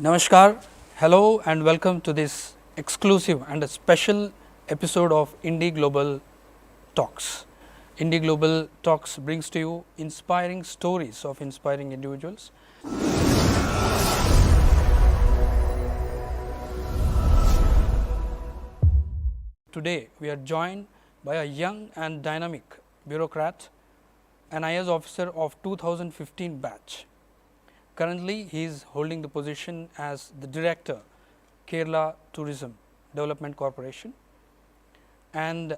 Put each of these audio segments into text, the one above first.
Namaskar, hello and welcome to this exclusive and a special episode of IndiGlobal Talks. IndiGlobal Talks brings to you inspiring stories of inspiring individuals. Today we are joined by a young and dynamic bureaucrat, an IAS officer of 2015 batch. Currently, he is holding the position as the Director, Kerala Tourism Development Corporation. And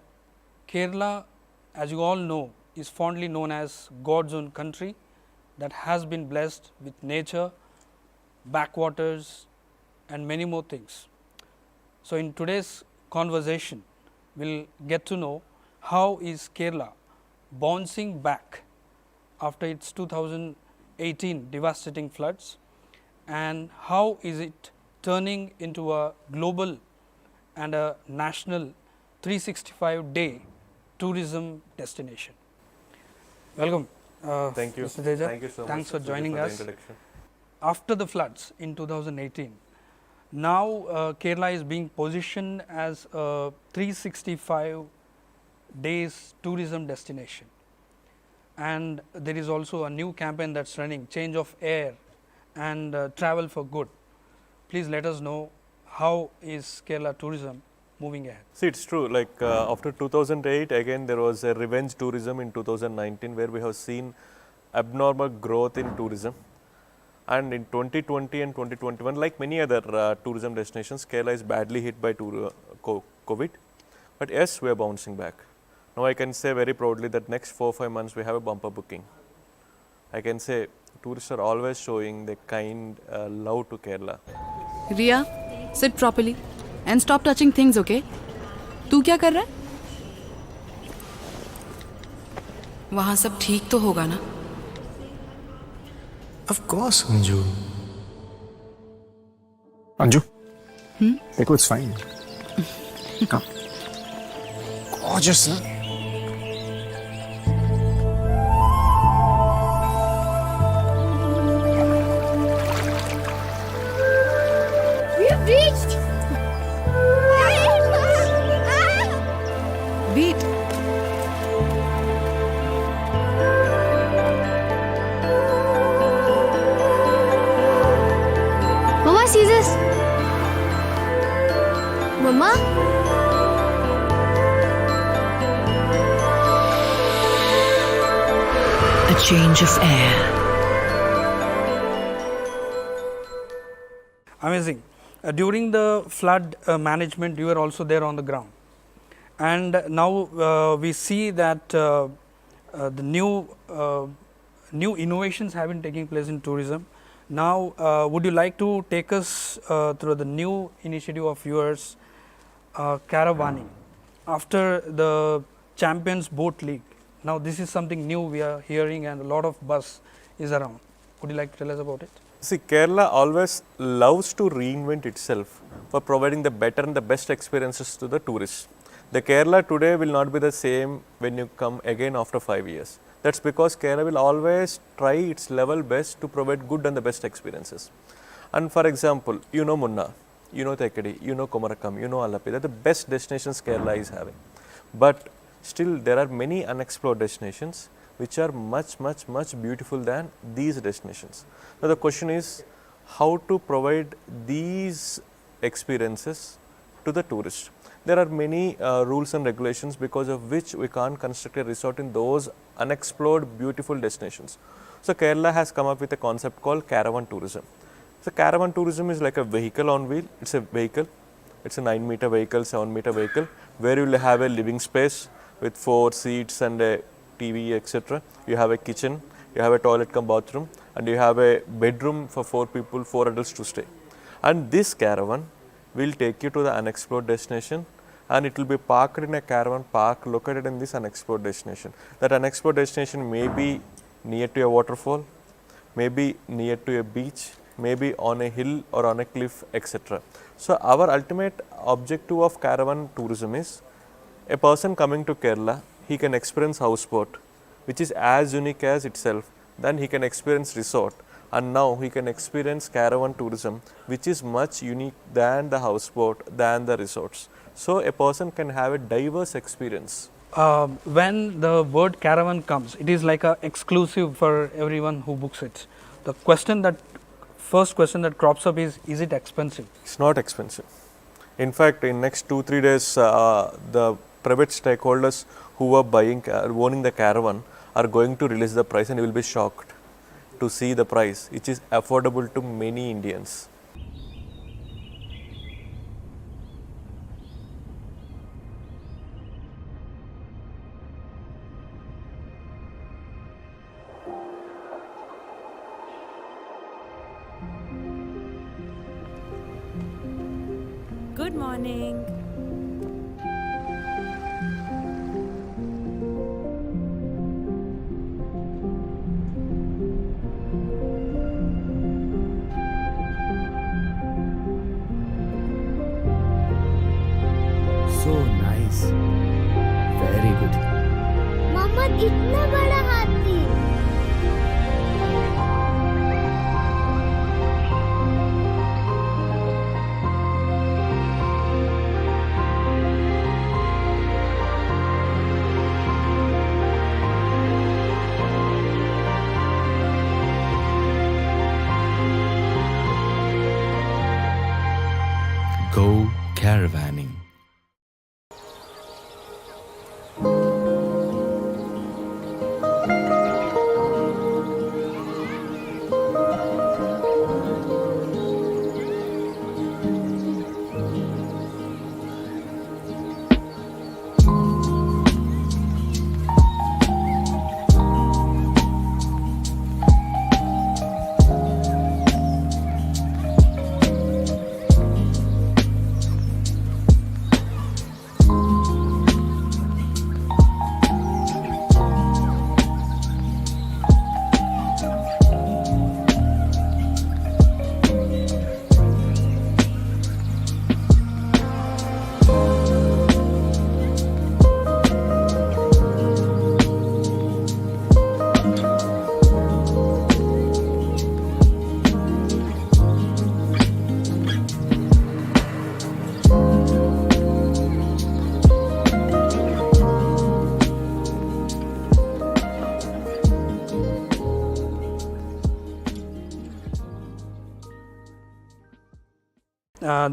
Kerala, as you all know, is fondly known as God's own country that has been blessed with nature, backwaters and many more things. So, in today's conversation, we will get to know how is Kerala bouncing back after its 2018 devastating floods, and how is it turning into a global and a national 365-day tourism destination. Welcome. Thank you. Mr. Teja. Thank you so Thanks much for joining the us. introduction. After the floods in 2018, now Kerala is being positioned as a 365 days tourism destination. And there is also a new campaign that's running, change of air and travel for good. Please let us know how is Kerala tourism moving ahead. See, it's true, like after 2008 again there was a revenge tourism in 2019 where we have seen abnormal growth in tourism, and in 2020 and 2021, like many other tourism destinations, Kerala is badly hit by COVID, but yes, we are bouncing back. Now I can say very proudly that next 4-5 months we have a bumper booking. I can say tourists are always showing the kind love to Kerala. Ria, sit properly and stop touching things, okay? तू क्या कर रहा है? वहाँ सब ठीक तो होगा ना? Of course, Anju. Anju? Dekho, it's fine. Come. Gorgeous, huh? We have reached! Wait. Mama sees us. Mama? A change of air. Amazing. During the flood management, you were also there on the ground. And now we see that the new innovations have been taking place in tourism. Now, would you like to take us through the new initiative of yours, Caravanning, after the Champions Boat League? Now, this is something new we are hearing and a lot of buzz is around. Would you like to tell us about it? See, Kerala always loves to reinvent itself for providing the better and the best experiences to the tourists. The Kerala today will not be the same when you come again after 5 years. That's because Kerala will always try its level best to provide good and the best experiences. And for example, you know Munnar, you know Tekadi, you know Komarakam, you know Alapi. They're the best destinations Kerala is having. But still there are many unexplored destinations which are much beautiful than these destinations. Now the question is how to provide these experiences to the tourist. There are many rules and regulations because of which we can't construct a resort in those unexplored beautiful destinations. So Kerala has come up with a concept called caravan tourism. So caravan tourism is like a vehicle on wheel. It's a vehicle. It's a 9-meter vehicle, 7-meter vehicle where you will have a living space with 4 seats and a TV, etc. You have a kitchen, you have a toilet cum bathroom, and you have a bedroom for 4 people, 4 adults to stay. And this caravan will take you to the unexplored destination, and it will be parked in a caravan park located in this unexplored destination. That unexplored destination may be near to a waterfall, may be near to a beach, may be on a hill or on a cliff, etc. So our ultimate objective of caravan tourism is a person coming to Kerala, he can experience houseboat, which is as unique as itself. Then he can experience resort, and now he can experience caravan tourism, which is much unique than the houseboat, than the resorts. So a person can have a diverse experience. When the word caravan comes, it is like a exclusive for everyone who books it. The first question that crops up is it expensive? It's not expensive. In fact, in next 2-3 days, the private stakeholders who are owning the caravan are going to release the price, and you will be shocked to see the price, which is affordable to many Indians. Good morning. So nice. Very good. मम्मा इतना बड़ा हाथी Go caravanning.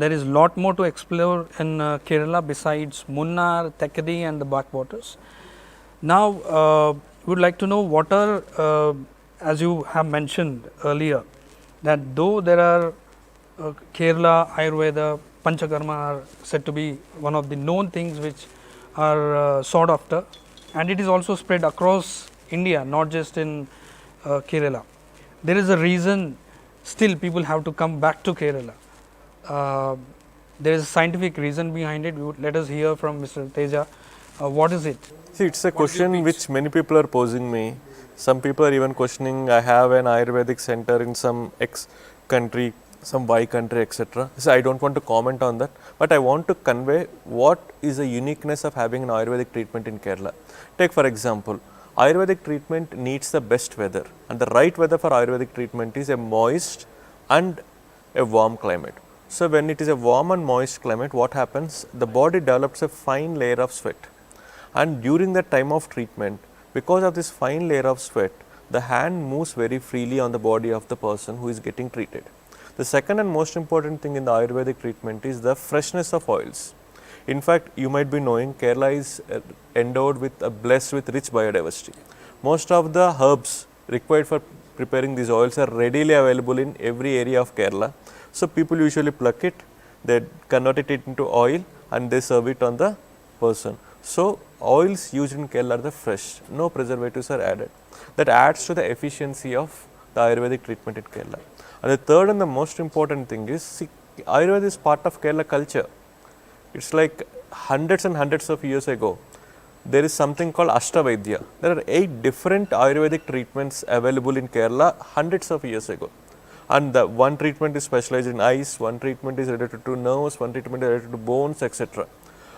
There is a lot more to explore in Kerala besides Munnar, Thekkady and the backwaters. Now, we would like to know what are, as you have mentioned earlier, that though there are Kerala, Ayurveda, Panchakarma are said to be one of the known things which are sought after, and it is also spread across India, not just in Kerala. There is a reason still people have to come back to Kerala. There is a scientific reason behind it. Let us hear from Mr. Teja. What is it? See, it's a question which many people are posing me. Some people are even questioning, I have an Ayurvedic center in some X country, some Y country, etc. So I don't want to comment on that, but I want to convey what is the uniqueness of having an Ayurvedic treatment in Kerala. Take for example, Ayurvedic treatment needs the best weather, and the right weather for Ayurvedic treatment is a moist and a warm climate. So when it is a warm and moist climate, what happens? The body develops a fine layer of sweat, and during the time of treatment, because of this fine layer of sweat, the hand moves very freely on the body of the person who is getting treated. The second and most important thing in the Ayurvedic treatment is the freshness of oils. In fact, you might be knowing Kerala is endowed with, blessed with rich biodiversity. Most of the herbs required for preparing these oils are readily available in every area of Kerala. So people usually pluck it, they convert it into oil and they serve it on the person. So oils used in Kerala are the fresh, no preservatives are added. That adds to the efficiency of the Ayurvedic treatment in Kerala. And the third and the most important thing is, see, Ayurveda is part of Kerala culture. It's like hundreds and hundreds of years ago, there is something called Ashtavaidya. There are 8 different Ayurvedic treatments available in Kerala hundreds of years ago. And the one treatment is specialized in eyes, one treatment is related to nerves, one treatment is related to bones, etc.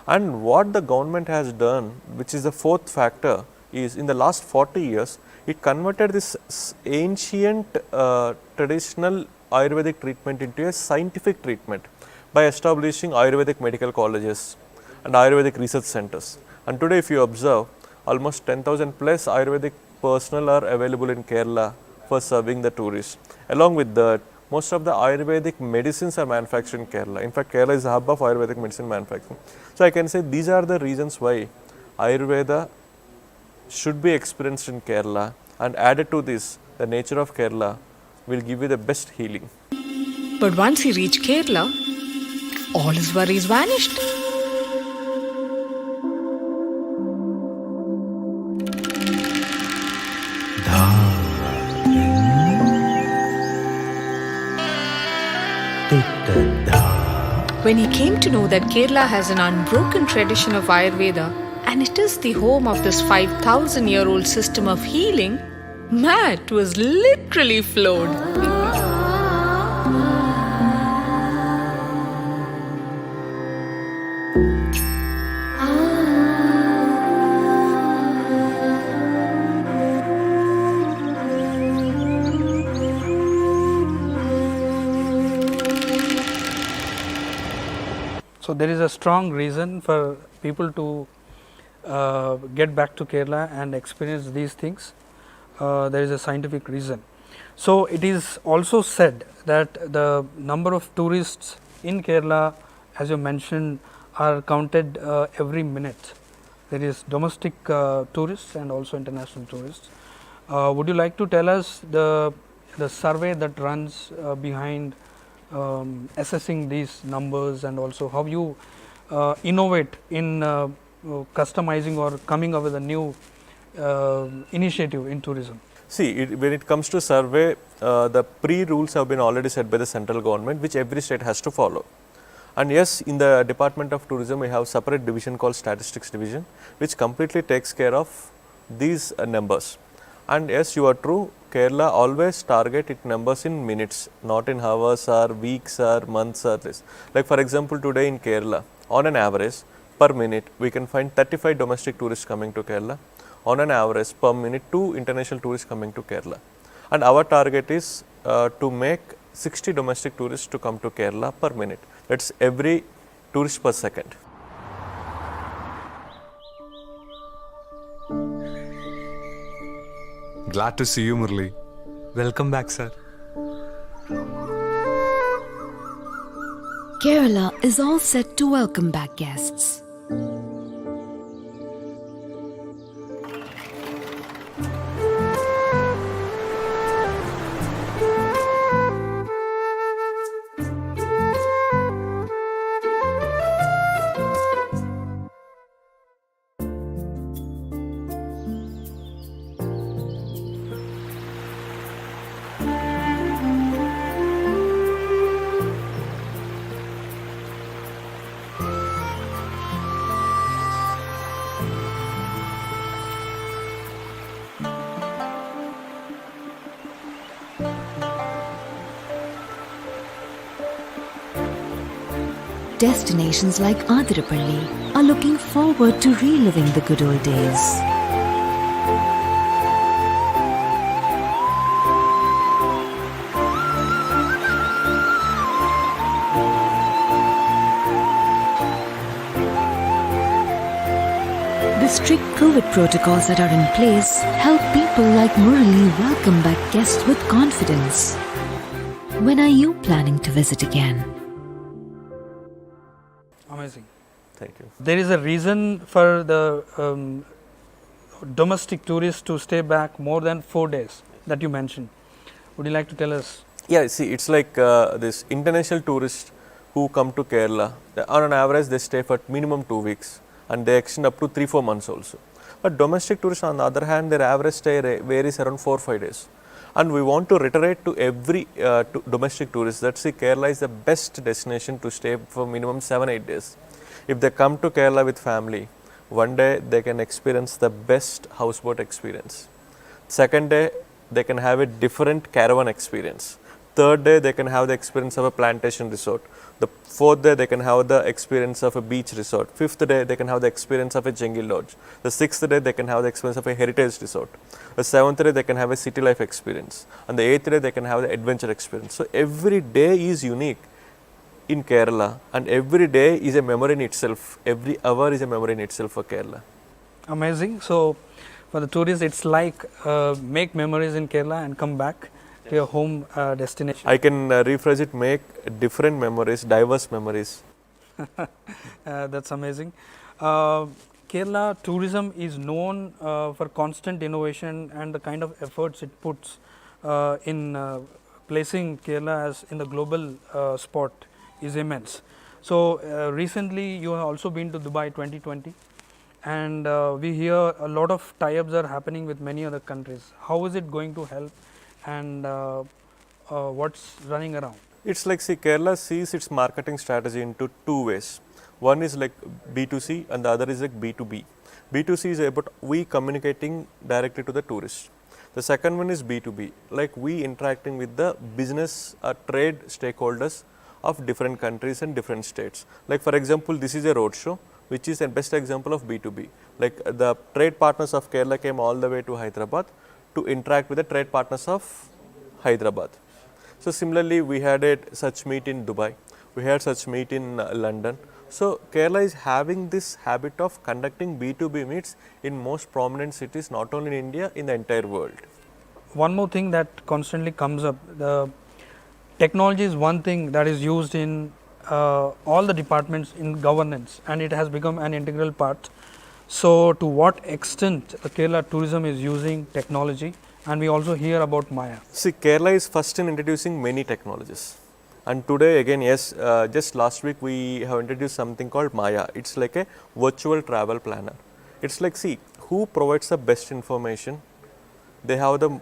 And what the government has done, which is the fourth factor, is in the last 40 years, It converted this ancient traditional Ayurvedic treatment into a scientific treatment by establishing Ayurvedic medical colleges and Ayurvedic research centers. And today if you observe, almost 10,000 plus Ayurvedic personnel are available in Kerala for serving the tourists. Along with that, most of the Ayurvedic medicines are manufactured in Kerala. In fact, Kerala is the hub of Ayurvedic medicine manufacturing. So I can say these are the reasons why Ayurveda should be experienced in Kerala, and added to this, the nature of Kerala will give you the best healing. But once he reached Kerala, all his worries vanished. When he came to know that Kerala has an unbroken tradition of Ayurveda and it is the home of this 5,000-year-old system of healing, Matt was literally floored. So, there is a strong reason for people to get back to Kerala and experience these things. There is a scientific reason. So, it is also said that the number of tourists in Kerala, as you mentioned, are counted every minute. There is domestic tourists and also international tourists. Would you like to tell us the survey that runs behind assessing these numbers, and also how you innovate in customizing or coming up with a new initiative in tourism? See, when it comes to survey, the pre-rules have been already set by the central government, which every state has to follow. And yes, in the Department of Tourism, we have separate division called Statistics Division, which completely takes care of these numbers. And yes, you are true, Kerala always target its numbers in minutes, not in hours or weeks or months or this. Like for example, today in Kerala, on an average, per minute, we can find 35 domestic tourists coming to Kerala. On an average, per minute, 2 international tourists coming to Kerala. And our target is to make 60 domestic tourists to come to Kerala per minute. That's every tourist per second. Glad to see you, Murli. Welcome back, sir. Kerala is all set to welcome back guests. Destinations like Adirapalli are looking forward to reliving the good old days. The strict COVID protocols that are in place help people like Murali welcome back guests with confidence. When are you planning to visit again? Amazing. Thank you. There is a reason for the domestic tourists to stay back more than 4 days that you mentioned. Would you like to tell us? Yeah, see, it's like this international tourists who come to Kerala, on an average they stay for minimum 2 weeks and they extend up to 3-4 months also. But domestic tourists on the other hand, their average stay varies around 4-5 days. And we want to reiterate to every domestic tourist that see, Kerala is the best destination to stay for minimum 7-8 days. If they come to Kerala with family, one day they can experience the best houseboat experience. Second day, they can have a different caravan experience. Third day, they can have the experience of a plantation resort. The fourth day they can have the experience of a beach resort. Fifth day they can have the experience of a jungle lodge. The sixth day they can have the experience of a heritage resort. The seventh day they can have a city life experience. And the eighth day they can have the adventure experience. So every day is unique in Kerala, and every day is a memory in itself. Every hour is a memory in itself for Kerala. Amazing. So, for the tourists, it's like make memories in Kerala and come back to your home destination. I can rephrase it, make different memories, diverse memories. That's amazing. Kerala tourism is known for constant innovation, and the kind of efforts it puts in placing Kerala as in the global spot is immense. So, recently you have also been to Dubai 2020, and we hear a lot of tie-ups are happening with many other countries. How is it going to help, and what's running around? It's like, see, Kerala sees its marketing strategy into two ways. One is like B2C and the other is like B2B. B2C is about we communicating directly to the tourist. The second one is B2B, like we interacting with the business or trade stakeholders of different countries and different states. Like for example, this is a roadshow, which is a best example of B2B. Like the trade partners of Kerala came all the way to Hyderabad to interact with the trade partners of Hyderabad. So similarly, we had a such meet in Dubai, we had such meet in London. So Kerala is having this habit of conducting B2B meets in most prominent cities, not only in India, in the entire world. One more thing that constantly comes up, the technology is one thing that is used in all the departments in governance, and it has become an integral part. So to what extent the Kerala tourism is using technology, and we also hear about Maya. See, Kerala is first in introducing many technologies. And today again, yes, just last week we have introduced something called Maya. It's like a virtual travel planner. It's like, see, who provides the best information, they have the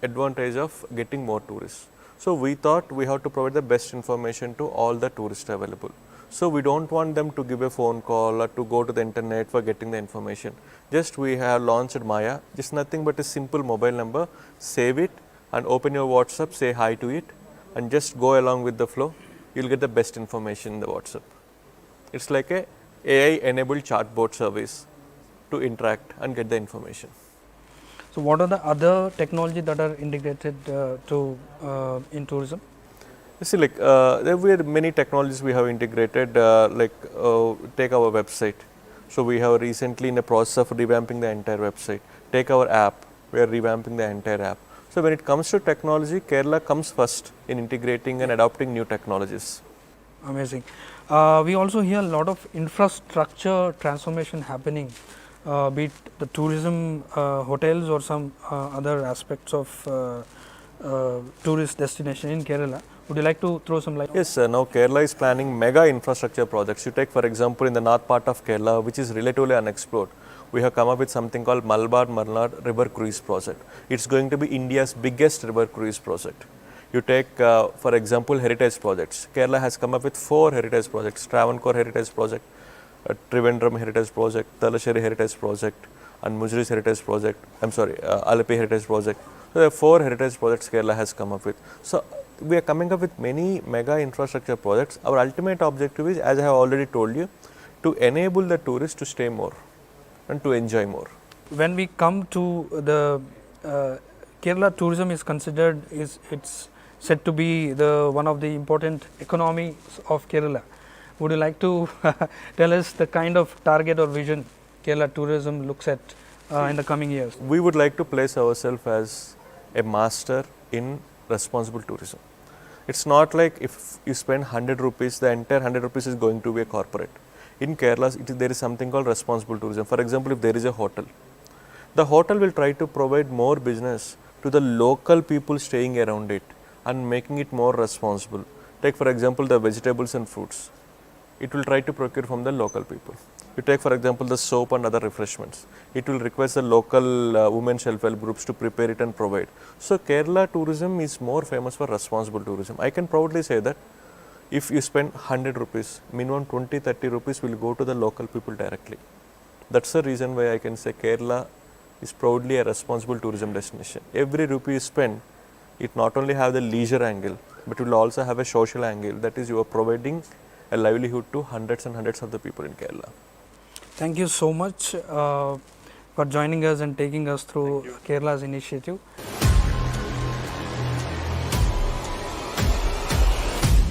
advantage of getting more tourists. So we thought we have to provide the best information to all the tourists available. So we don't want them to give a phone call or to go to the internet for getting the information. Just we have launched Maya, just nothing but a simple mobile number, save it and open your WhatsApp, say hi to it and just go along with the flow. You'll get the best information in the WhatsApp. It's like a AI enabled chatbot service to interact and get the information. So what are the other technology that are integrated in tourism? You see, like there were many technologies we have integrated, take our website. So we have recently in the process of revamping the entire website. Take our app, we are revamping the entire app. So when it comes to technology, Kerala comes first in integrating and adopting new technologies. Amazing. We also hear a lot of infrastructure transformation happening, be it the tourism, hotels or some other aspects of tourist destination in Kerala. Would you like to throw some light? Yes, now Kerala is planning mega infrastructure projects. You take for example in the north part of Kerala, which is relatively unexplored. We have come up with something called Malabar Marnad River Cruise Project. It's going to be India's biggest river cruise project. You take for example heritage projects. Kerala has come up with 4 heritage projects: Travancore Heritage Project, Trivandrum Heritage Project, Talasheri Heritage Project, and Mujris Heritage Project. Alapi Heritage Project. So there are 4 heritage projects Kerala has come up with. So we are coming up with many mega infrastructure projects. Our ultimate objective is, as I have already told you, to enable the tourists to stay more and to enjoy more. When we come to the Kerala tourism is considered, it's said to be the one of the important economies of Kerala. Would you like to tell us the kind of target or vision Kerala tourism looks at in the coming years? We would like to place ourselves as a master in responsible tourism. It's not like if you spend 100 rupees, the entire 100 rupees is going to be a corporate. In Kerala, there is something called responsible tourism. For example, if there is a hotel, the hotel will try to provide more business to the local people staying around it and making it more responsible. Take for example the vegetables and fruits. It will try to procure from the local people. You take for example the soap and other refreshments. It will request the local women self-help groups to prepare it and provide. So Kerala tourism is more famous for responsible tourism. I can proudly say that if you spend 100 rupees, minimum 20-30 rupees will go to the local people directly. That's the reason why I can say Kerala is proudly a responsible tourism destination. Every rupee you spend, it not only have the leisure angle, but it will also have a social angle. That is, you are providing a livelihood to hundreds and hundreds of the people in Kerala. Thank you so much for joining us and taking us through Kerala's initiative.